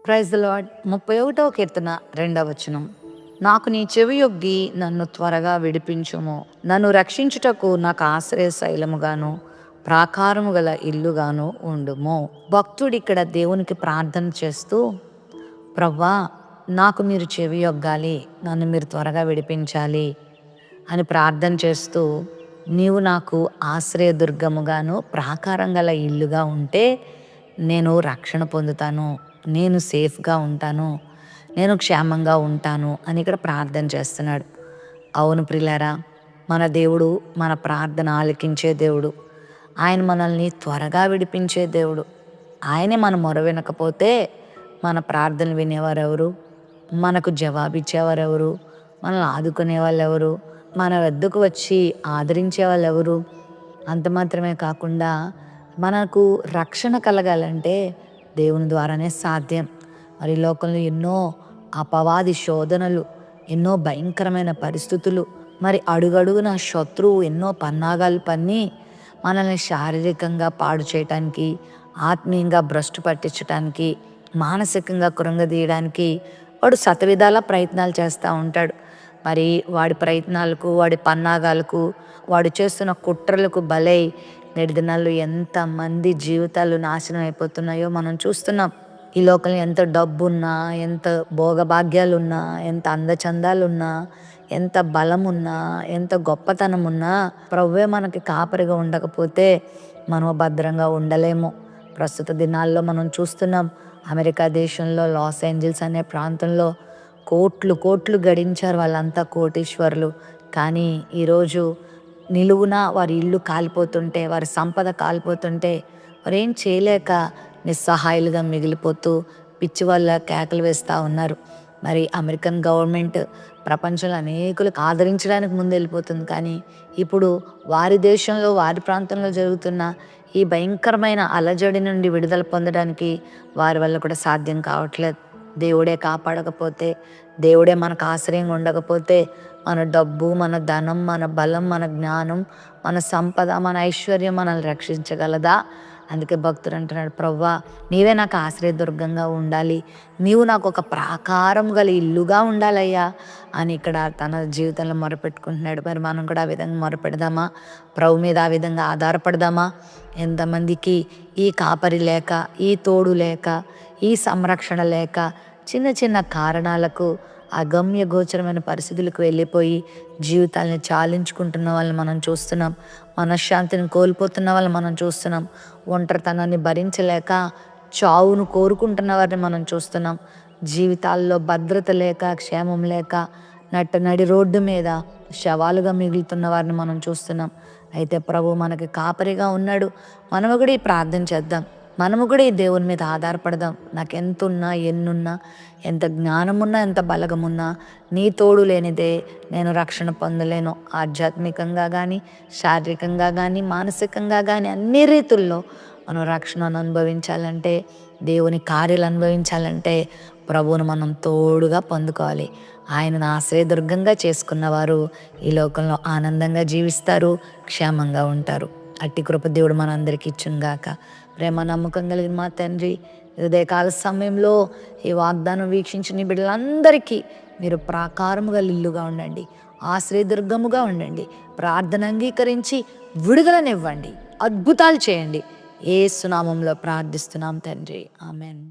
Praise the lord. 31వ కీర్తన 2వ వచనం. నాకు నీ చెవియొగ్గి నన్ను త్వరగా విడిపించుము. నన్ను రక్షించుటకు నాకు ఆశ్రయ శైలముగాను ప్రాకారము గల ఇల్లుగాను ఉండుము. భక్తుడు ఇక్కడ దేవునికి ప్రార్థన చేస్తూ, ప్రవ్వా నాకు మీరు చెవియొగ్గాలి, నన్ను మీరు త్వరగా విడిపించాలి అని ప్రార్థన చేస్తూ, నీవు నాకు ఆశ్రయదుర్గముగాను ప్రాకారం గల ఇల్లుగా ఉంటే నేను రక్షణ పొందుతాను, నేను సేఫ్గా ఉంటాను, నేను క్షేమంగా ఉంటాను అని ఇక్కడ ప్రార్థన చేస్తున్నాడు. అవును ప్రియులారా, మన దేవుడు మన ప్రార్థన ఆలకించే దేవుడు. ఆయన మనల్ని త్వరగా విడిపించే దేవుడు. ఆయనే మన మొర వినకపోతే మన ప్రార్థనలు వినేవారెవరు? మనకు జవాబిచ్చేవారెవరు? మనల్ని ఆదుకునే వాళ్ళెవరు? మన వద్దకు వచ్చి ఆదరించే వాళ్ళెవరు? అంత మాత్రమే కాకుండా మనకు రక్షణ కలగాలంటే దేవుని ద్వారానే సాధ్యం. మరి లోకంలో ఎన్నో అపవాది శోధనలు, ఎన్నో భయంకరమైన పరిస్థితులు, మరి అడుగడుగున శత్రువు ఎన్నో పన్నాగాలు పన్ని మనల్ని శారీరకంగా పాడు చేయటానికి, ఆత్మీయంగా భ్రష్టు పట్టించడానికి, మానసికంగా కృంగదీయడానికి వాడు శతవిధాల ప్రయత్నాలు చేస్తూ ఉంటాడు. మరి వాడి ప్రయత్నాలకు, వాడి పన్నాగాలకు, వాడు చేస్తున్న కుట్రలకు బలై నేటి దినాల్లో ఎంతమంది జీవితాలు నాశనం అయిపోతున్నాయో మనం చూస్తున్నాం. ఈ లోకంలో ఎంత డబ్బున్నా, ఎంత భోగభాగ్యాలున్నా, ఎంత అందచందాలున్నా, ఎంత బలమున్నా, ఎంత గొప్పతనం ఉన్నా ప్రభువే మనకి కాపరిగా ఉండకపోతే మనం భద్రంగా ఉండలేము. ప్రస్తుత దినాల్లో మనం చూస్తున్నాం, అమెరికా దేశంలో లాస్ ఏంజల్స్ అనే ప్రాంతంలో కోట్లు గడించారు వాళ్ళంతా, కోటీశ్వరులు. కానీ ఈరోజు నిలువున వారి ఇల్లు కాలిపోతుంటే, వారి సంపద కాలిపోతుంటే వారు ఏం చేయలేక నిస్సహాయులుగా మిగిలిపోతూ పిచ్చి వాళ్ళ కేకలు వేస్తూ ఉన్నారు. మరి అమెరికన్ గవర్నమెంట్ ప్రపంచంలో అనేకులకు ఆదరించడానికి ముందు వెళ్ళిపోతుంది. కానీ ఇప్పుడు వారి దేశంలో, వారి ప్రాంతంలో జరుగుతున్న ఈ భయంకరమైన అలజడి నుండి విడుదల పొందడానికి వారి వల్ల కూడా సాధ్యం కావట్లేదు. దేవుడే కాపాడకపోతే, దేవుడే మనకు ఆశ్రయంగా ఉండకపోతే మన డబ్బు, మన ధనం, మన బలం, మన జ్ఞానం, మన సంపద, మన ఐశ్వర్యం మనల్ని రక్షించగలదా? అందుకే భక్తుడు అంటున్నాడు, ప్రవ్వా నీవే నాకు ఆశ్రయదుర్గంగా ఉండాలి, నీవు నాకు ఒక ప్రాకారం గల ఇల్లుగా ఉండాలయ్యా అని ఇక్కడ తన జీవితంలో మొరపెట్టుకుంటున్నాడు. మరి మనం కూడా ఆ విధంగా మొరపెడదామా? ప్రభు మీద ఆ విధంగా ఆధారపడదామా? ఎంతమందికి ఈ కాపరి లేక, ఈ తోడు లేక, ఈ సంరక్షణ లేక చిన్న చిన్న కారణాలకు అగమ్య గోచరమైన పరిస్థితులకు వెళ్ళిపోయి జీవితాలను చాలించుకుంటున్న వాళ్ళని మనం చూస్తున్నాం. మనశ్శాంతిని కోల్పోతున్న వాళ్ళని మనం చూస్తున్నాం. ఒంటరితనాన్ని భరించలేక చావును కోరుకుంటున్న వారిని మనం చూస్తున్నాం. జీవితాల్లో భద్రత లేక, క్షేమం లేక నడి రోడ్డు మీద శవాలుగా మిగులుతున్న వారిని మనం చూస్తున్నాం. అయితే ప్రభు మనకి కాపరిగా ఉన్నాడు. మనము కూడా ఈ ప్రార్థన చేద్దాం. మనము కూడా ఈ దేవుని మీద ఆధారపడదాం. నాకు ఎంతున్నా, ఎన్నున్నా, ఎంత జ్ఞానమున్నా, ఎంత బలగమున్నా నీ తోడు లేనిదే నేను రక్షణ పొందలేను. ఆధ్యాత్మికంగా కానీ, శారీరకంగా కానీ, మానసికంగా కానీ అన్ని రీతుల్లో మనం రక్షణను అనుభవించాలంటే, దేవుని కార్యాలు అనుభవించాలంటే ప్రభువును మనం తోడుగా పొందుకోవాలి. ఆయనను ఆశ్రయదుర్గంగా చేసుకున్నవారు ఈ లోకంలో ఆనందంగా జీవిస్తారు, క్షేమంగా ఉంటారు. అట్టి కృప దేవుడు మనందరికీ ఇచ్చునుగాక. ప్రేమ నమ్మకం కలిగిన మా తండ్రి, ఉదయకాల సమయంలో ఈ వాగ్దానం వీక్షించిన బిడ్డలందరికీ మీరు ప్రాకారముగా ఇల్లుగా ఉండండి, ఆశ్రయదుర్గముగా ఉండండి, ప్రార్థన అంగీకరించి విడుదలనివ్వండి, అద్భుతాలు చేయండి. యేసు నామములో ప్రార్థిస్తున్నాం తండ్రి, ఆమెన్.